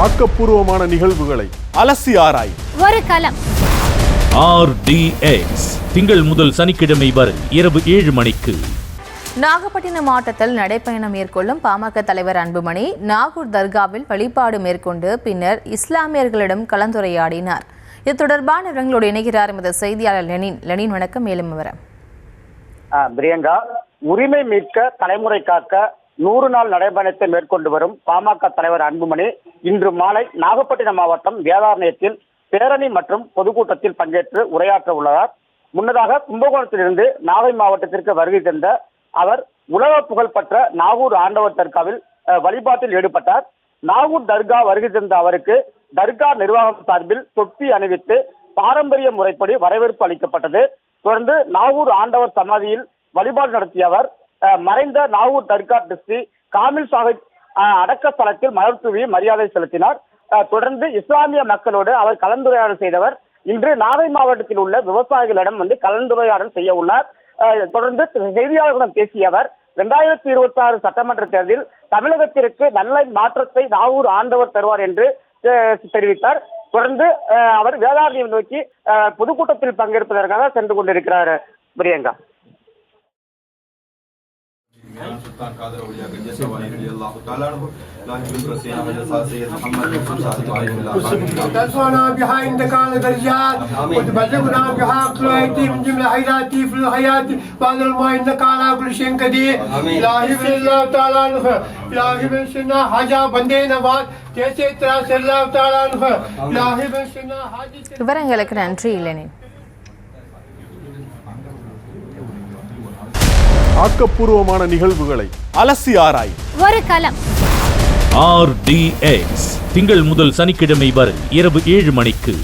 ஆக்கப்பூர்வமான நிகழ்வுகளை அலசி ஆராய் ஒரு களம். RDX திங்கள் முதல் சனிக்கிழமை வரை இரவு 7 மணிக்கு. நாகப்பட்டினம் மாவட்டத்தில் நடைப்பயணம் மேற்கொள்ளும் பாமக தலைவர் அன்புமணி நாகூர் தர்காவில் வழிபாடு மேற்கொண்டு பின்னர் இஸ்லாமியர்களிடம் கலந்துரையாடினார். இது தொடர்பான விவரங்களோடு இணைகிறார் எமது செய்தியாளர் லெனின். வணக்கம். மேலும் விவரம். பிரியங்கா, உரிமை மீட்க தலைமுறை காக்க 100 நாள் நடைபயணத்தை மேற்கொண்டு வரும் பாமக தலைவர் அன்புமணி இன்று மாலை நாகப்பட்டினம் மாவட்டம் வேதாரண்யத்தில் பேரணி மற்றும் பொதுக்கூட்டத்தில் பங்கேற்று உரையாற்ற உள்ளார். முன்னதாக கும்பகோணத்திலிருந்து நாகை மாவட்டத்திற்கு வருகை தந்த அவர் உலக புகழ்பெற்ற நாகூர் ஆண்டவர் தர்காவில் வழிபாட்டில் ஈடுபட்டார். நாகூர் தர்கா வருகை தந்த அவருக்கு தர்கா நிர்வாகம் சார்பில் தொப்பி அணிவித்து பாரம்பரிய முறைப்படி வரவேற்பு அளிக்கப்பட்டது. தொடர்ந்து நாகூர் ஆண்டவர் சமாதியில் வழிபாடு நடத்திய அவர் மறைந்த நாகூர் தர்கா டிஸ்ட்ரி காமில் சாஹிப் அடக்க ஸ்தலத்தில் மலர் தூவி மரியாதை செலுத்தினார். தொடர்ந்து இஸ்லாமிய மக்களோடு அவர் கலந்துரையாடல் செய்தவர் இன்று நாகை மாவட்டத்தில் உள்ள விவசாயிகளிடம் கலந்துரையாடல் செய்ய உள்ளார். தொடர்ந்து செய்தியாளர்களிடம் பேசிய அவர் 2026 சட்டமன்ற தேர்தலில் தமிழகத்திற்கு நல்ல மாற்றத்தை நாகூர் ஆண்டவர் தருவார் என்று தெரிவித்தார். தொடர்ந்து அவர் வேதாரண்யம் நோக்கி பொதுக்கூட்டத்தில் பங்கேற்பதற்காக சென்று கொண்டிருக்கிறார். பிரியங்கா, விவரங்களுக்கு நன்றி லெனின். ஆக்கப்பூர்வமான நிகழ்வுகளை அலசி ஆராய் ஒரு களம். RDX திங்கள் முதல் சனிக்கிழமை வரை இரவு 7 மணிக்கு.